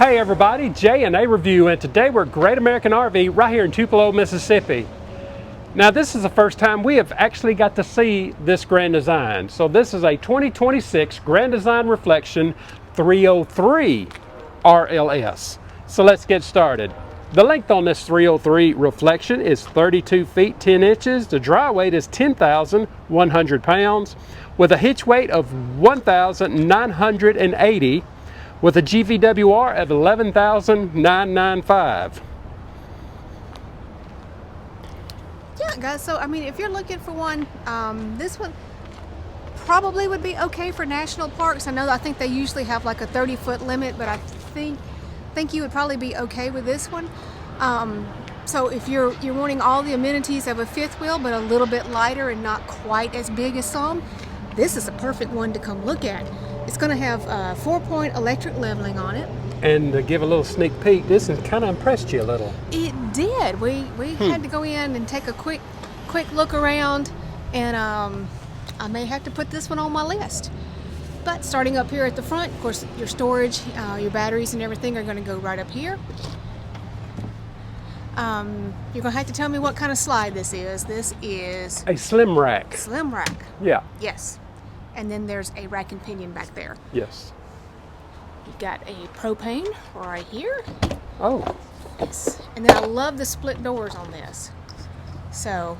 Hey everybody, J&A Review, and today we're at Great American RV right here in Tupelo, Mississippi. Now this is the first time we have actually got to see this Grand Design. So this is a 2026 Grand Design Reflection 303 RLS. So let's get started. The length on this 303 Reflection is 32 feet 10 inches. The dry weight is 10,100 pounds with a hitch weight of 1,980 with a GVWR of 11,995. Yeah, guys, so I mean, if you're looking for one, this one probably would be okay for national parks. I think they usually have like a 30-foot limit, but I think you would probably be okay with this one. So if you're wanting all the amenities of a fifth wheel, but a little bit lighter and not quite as big as some, this is a perfect one to come look at. It's going to have 4-point electric leveling on it. And to give a little sneak peek, this has kind of impressed you a little. It did. We had to go in and take a quick look around, and I may have to put this one on my list. But starting up here at the front, of course, your storage, your batteries and everything are going to go right up here. You're going to have to tell me what kind of slide this is. This is a slim rack. Slim rack. Yeah. Yes. And then there's a rack and pinion back there. Yes. You've got a propane right here. Oh. Yes. And then I love the split doors on this. So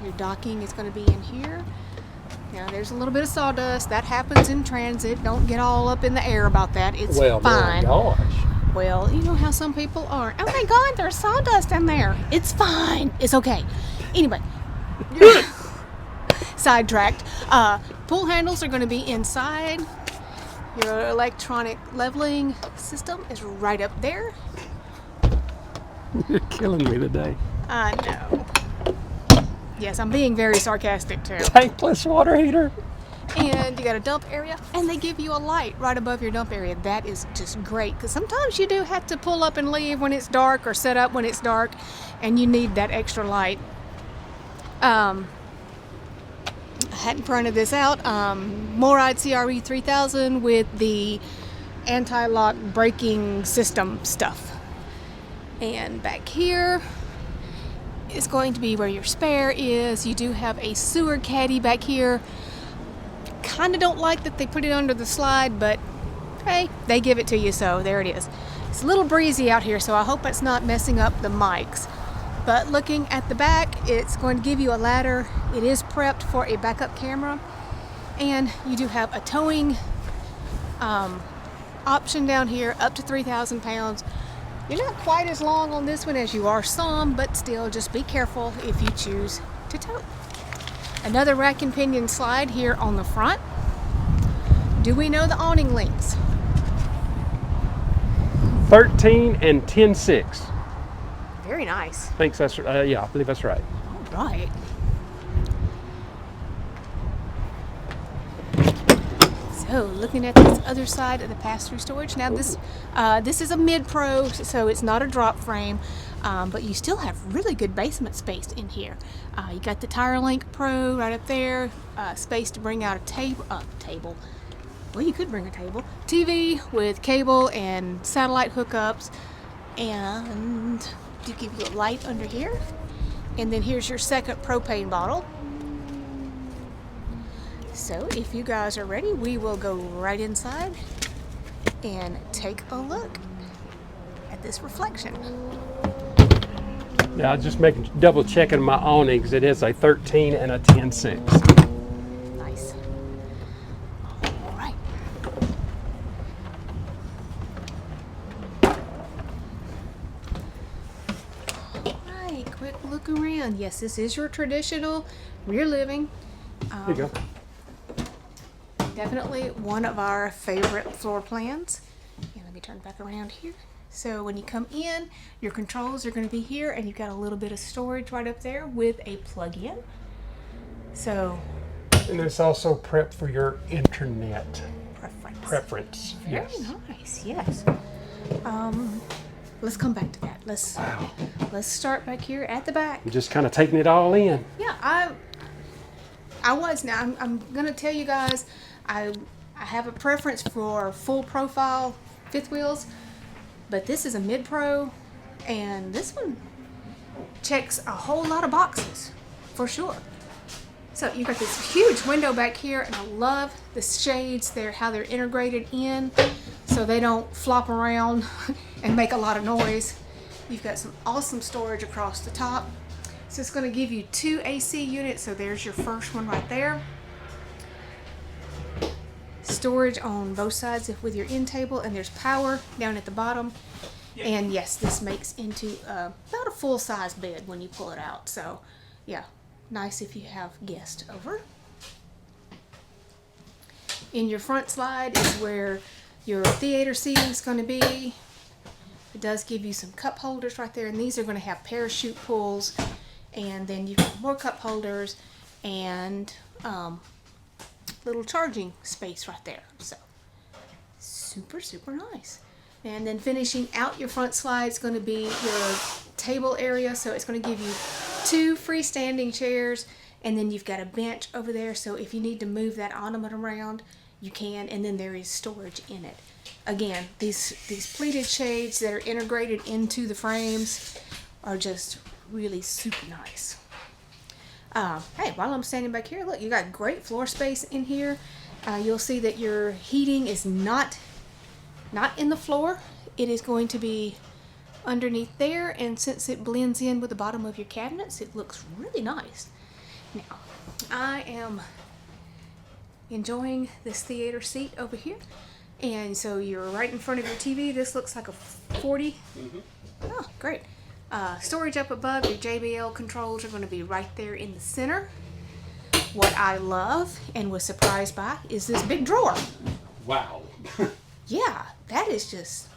your docking is going to be in here. Now there's a little bit of sawdust. That happens in transit. Don't get all up in the air about that. It's fine. My gosh. Well, you know how some people are. Oh my God, there's sawdust in there. It's fine. It's okay. Anyway. Sidetracked. Pull handles are going to be inside. Your electronic leveling system is right up there. You're killing me today. I know. Yes, I'm being very sarcastic too. Tankless water heater. And you got a dump area, and they give you a light right above your dump area. That is just great, because sometimes you do have to pull up and leave when it's dark, or set up when it's dark, and you need that extra light. I hadn't printed this out. MORryde CRE 3000 with the anti-lock braking system stuff. And back here is going to be where your spare is. You do have a sewer caddy back here. Kind of don't like that they put it under the slide, but hey, they give it to you, so there it is. It's a little breezy out here, so I hope it's not messing up the mics. But looking at the back, it's going to give you a ladder. It is prepped for a backup camera. And you do have a towing option down here, up to 3,000 pounds. You're not quite as long on this one as you are some, but still just be careful if you choose to tow. Another rack and pinion slide here on the front. Do we know the awning lengths? 13 and 10.6. Very nice. Thanks. That's yeah, I believe that's right. All right. So looking at this other side of the pass-through storage. Now this is a mid-pro, so it's not a drop frame, but you still have really good basement space in here. You got the TireLink Pro right up there, space to bring out a table. Well, you could bring a table. TV with cable and satellite hookups, and to give you a light under here. And then here's your second propane bottle. So if you guys are ready, we will go right inside and take a look at this reflection. Now just double checking my awnings. It is a 13 and a 10.6. Nice. All right. Quick look around. Yes, this is your traditional rear living. Here you go. Definitely one of our favorite floor plans. And let me turn back around here. So when you come in, your controls are going to be here, and you've got a little bit of storage right up there with a plug-in. So. And it's also prepped for your internet preference. Very nice. Yes. Let's come back to that. Let's start back here at the back. You're just kind of taking it all in. Yeah, I was. Now I'm gonna tell you guys, I have a preference for full profile fifth wheels. But this is a mid-pro, and this one checks a whole lot of boxes, for sure. So you've got this huge window back here, and I love the shades there, how they're integrated in so they don't flop around and make a lot of noise. You've got some awesome storage across the top. So it's going to give you 2 AC units, so there's your first one right there. Storage on both sides with your end table, and there's power down at the bottom. And yes, this makes into about a full-size bed when you pull it out. So yeah, nice if you have guests over. In your front slide is where your theater seating is going to be. It does give you some cup holders right there, and these are going to have parachute pulls, and then you've got more cup holders and little charging space right there. So super, super nice. And then finishing out your front slide is going to be your table area. So it's going to give you 2 freestanding chairs, and then you've got a bench over there. So if you need to move that ottoman around, you can. And then there is storage in it. Again, these pleated shades that are integrated into the frames are just really super nice. Hey, while I'm standing back here, look, you got great floor space in here. You'll see that your heating is not in the floor. It is going to be underneath there, and since it blends in with the bottom of your cabinets, it looks really nice. Now, I am enjoying this theater seat over here, and so you're right in front of your TV. This looks like a 40. Oh, great. Storage up above. Your JBL controls are going to be right there in the center. What I love and was surprised by is this big drawer. Wow. Yeah, that is just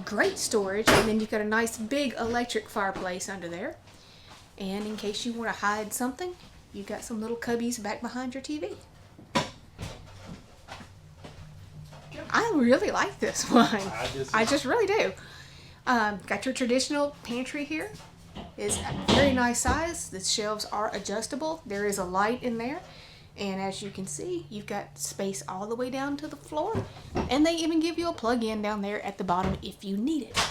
great storage. And then you've got a nice big electric fireplace under there. And in case you want to hide something, you've got some little cubbies back behind your TV. I really like this one. I just really do. Got your traditional pantry here. It's a very nice size. The shelves are adjustable. There is a light in there. And as you can see, you've got space all the way down to the floor. And they even give you a plug-in down there at the bottom if you need it.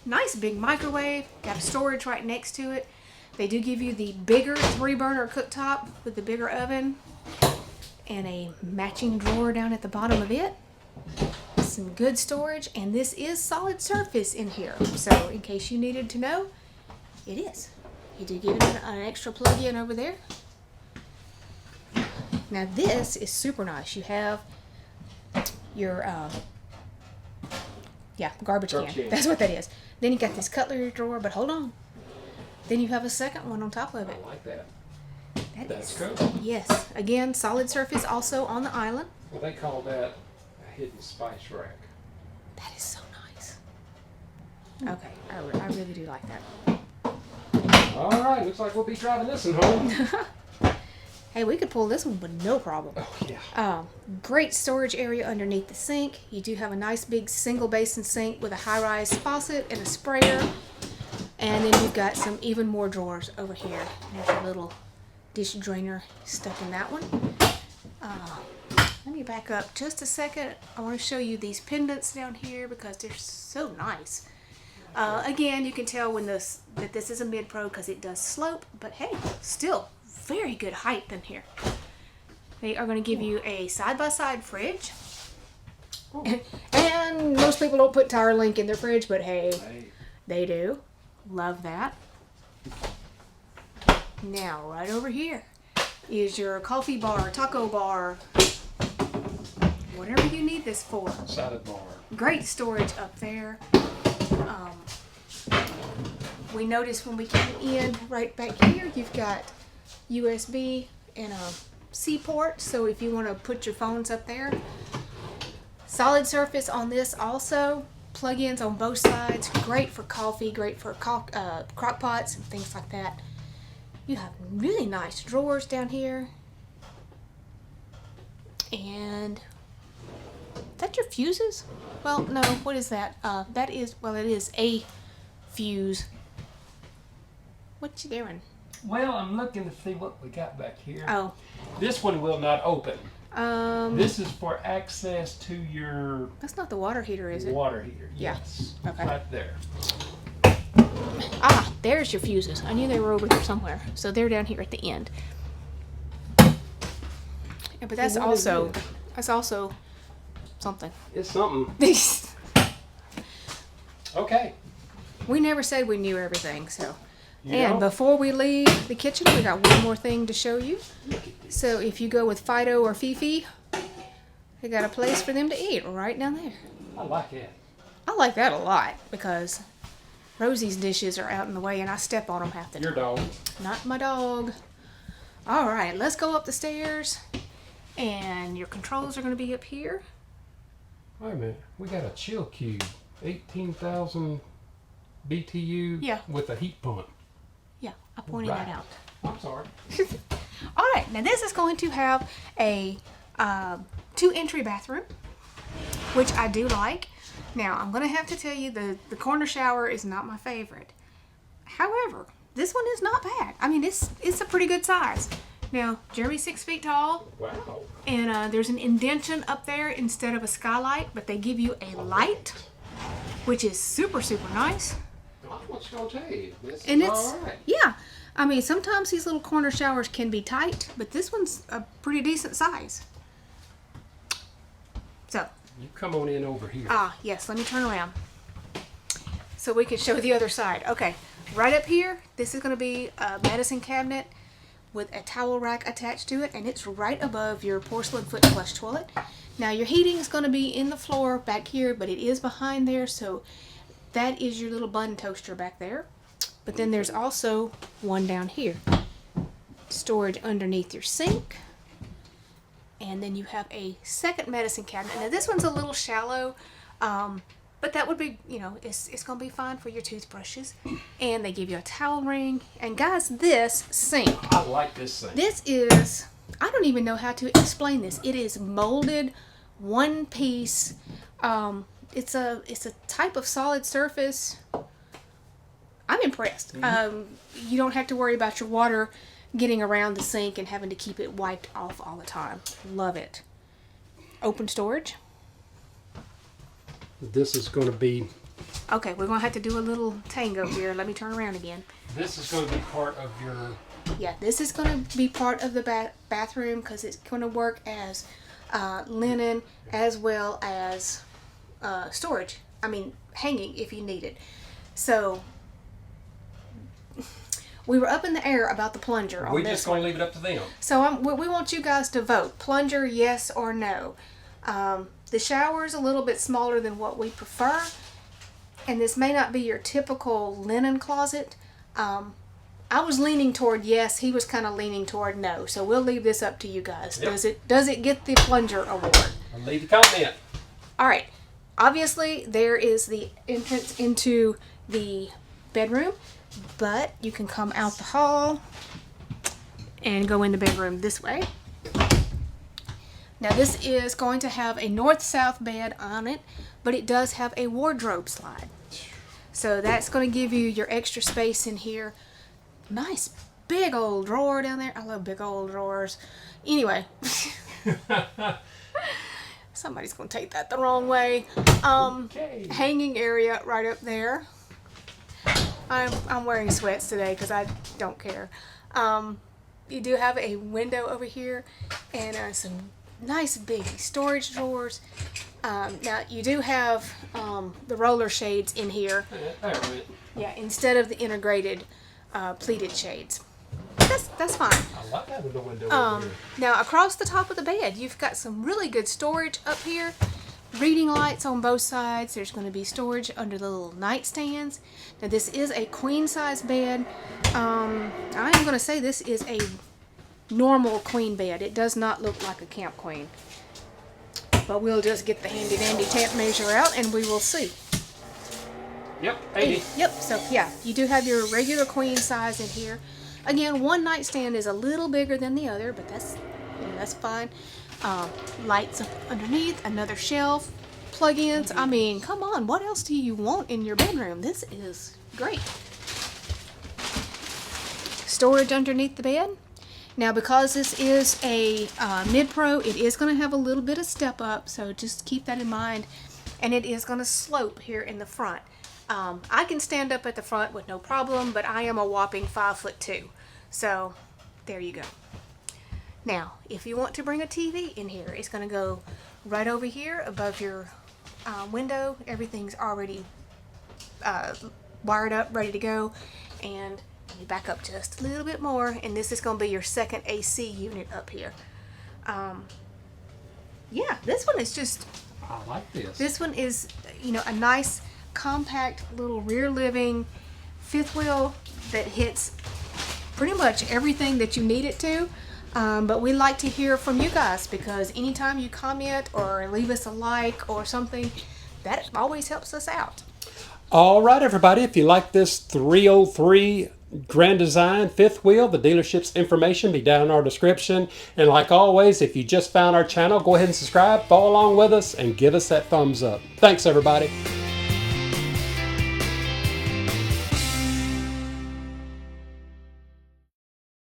Nice big microwave. Got storage right next to it. They do give you the bigger 3-burner cooktop with the bigger oven. And a matching drawer down at the bottom of it. Some good storage, and this is solid surface in here, so in case you needed to know, it is. You do get an extra plug-in over there. Now this is super nice. You have your garbage can. That's what that is. Then you got this cutlery drawer, but hold on. Then you have a second one on top of it. I like that. That's cool. Yes. Again, solid surface also on the island. Well, they call that hidden spice rack. That is so nice. Okay, I really do like that. All right, looks like we'll be driving this one home. Hey, we could pull this one with no problem. Oh, yeah. Great storage area underneath the sink. You do have a nice big single basin sink with a high-rise faucet and a sprayer. And then you've got some even more drawers over here. There's a little dish drainer stuck in that one. Let me back up just a second. I want to show you these pendants down here because they're so nice. Again, you can tell when that this is a mid-pro because it does slope, but hey, still very good height in here. They are going to give you a side-by-side fridge. And most people don't put tire link in their fridge, but hey, they do. Love that. Now, right over here is your coffee bar, taco bar, whatever you need this for. Salad bar. Great storage up there. We noticed when we came in right back here, you've got USB and a C port, so if you want to put your phones up there. Solid surface on this also. Plug-ins on both sides. Great for coffee, great for crock pots and things like that. You have really nice drawers down here. And is that your fuses? Well, no, what is that? It is a fuse. What you doing? Well, I'm looking to see what we got back here. Oh. This one will not open. This is for access to your That's not the water heater, is it? water heater. Yeah. Yes. Okay. Right there. Ah, there's your fuses. I knew they were over here somewhere. So they're down here at the end. Yeah, but that's What is also it? Something. It's something. Okay. We never said we knew everything, so. You And know? before we leave the kitchen, we got one more thing to show you. So if you go with Fido or Fifi, they got a place for them to eat right down there. I like it. I like that a lot because Rosie's dishes are out in the way and I step on them half the time. Your dog. Not my dog. All right, let's go up the stairs. And your controls are going to be up here. Wait a minute. We got a chill cube. 18,000 BTU Yeah. with a heat pump. Yeah, I pointed Right. that out. I'm sorry. All right, now this is going to have a 2-entry bathroom, which I do like. Now, I'm going to have to tell you the corner shower is not my favorite. However, this one is not bad. I mean, it's a pretty good size. Now, Jeremy's 6 feet tall, Wow. and there's an indention up there instead of a skylight, but they give you a light, which is super, super nice. That's what you gonna tell you. This And is it's, all right. yeah, I mean, sometimes these little corner showers can be tight, but this one's a pretty decent size. So, You come on in over here. yes, let me turn around so we can show the other side. Okay, right up here, this is going to be a medicine cabinet with a towel rack attached to it, and it's right above your porcelain foot flush toilet. Now, your heating is going to be in the floor back here, but it is behind there, so that is your little bun toaster back there. But then there's also one down here. Storage underneath your sink. And then you have a second medicine cabinet. Now this one's a little shallow, but that would be, it's going to be fine for your toothbrushes. And they give you a towel ring. And guys, this sink. I like this thing. This is, I don't even know how to explain this. It is molded, one piece. It's a type of solid surface. I'm impressed. You don't have to worry about your water getting around the sink and having to keep it wiped off all the time. Love it. Open storage. This is going to be. Okay, we're going to have to do a little tango here. Let me turn around again. This is going to be part of your. Yeah, this is going to be part of the bathroom because it's going to work as linen as well as storage. I mean, hanging if you need it. So, we were up in the air about the plunger on We're this just going to leave it up to them. So we want you guys to vote. Plunger, yes or no. The shower is a little bit smaller than what we prefer. And this may not be your typical linen closet. I was leaning toward yes. He was kind of leaning toward no. So we'll leave this up to you guys. Yep. Does it get the plunger award? I'll leave a comment. All right. Obviously, there is the entrance into the bedroom. But you can come out the hall and go in the bedroom this way. Now this is going to have a north-south bed on it, but it does have a wardrobe slide. So that's going to give you your extra space in here. Nice big old drawer down there. I love big old drawers. Anyway. Somebody's going to take that the wrong way. Okay. Hanging area right up there. I'm wearing sweats today because I don't care. You do have a window over here and some nice big storage drawers. Now you do have the roller shades in here. Yeah, instead of the integrated pleated shades. That's fine. I like having the window over here. Now across the top of the bed, you've got some really good storage up here. Reading lights on both sides. There's going to be storage under the little nightstands. Now this is a queen size bed. I am going to say this is a normal queen bed. It does not look like a camp queen. But we'll just get the handy dandy tape measure out and we will see. Yep, 80. Yep, so yeah, you do have your regular queen size in here. Again, one nightstand is a little bigger than the other, but that's fine. Lights underneath, another shelf, plug-ins. I mean, come on, what else do you want in your bedroom? This is great. storage underneath the bed. Now, because this is a mid-pro, it is going to have a little bit of step up, so just keep that in mind. And it is going to slope here in the front. I can stand up at the front with no problem, but I am a whopping 5'2". So there you go. Now, if you want to bring a TV in here, it's going to go right over here above your window. Everything's already wired up, ready to go. And you back up just a little bit more, and this is going to be your second AC unit up here. Yeah, this one is just... I like this. This one is, you know, a nice, compact little rear living fifth wheel that hits pretty much everything that you need it to. But we like to hear from you guys, because anytime you comment or leave us a like or something, that always helps us out. All right, everybody, if you like this 303 Grand Design fifth wheel, the dealership's information be down in our description. And like always, if you just found our channel, go ahead and subscribe, follow along with us, and give us that thumbs up. Thanks, everybody.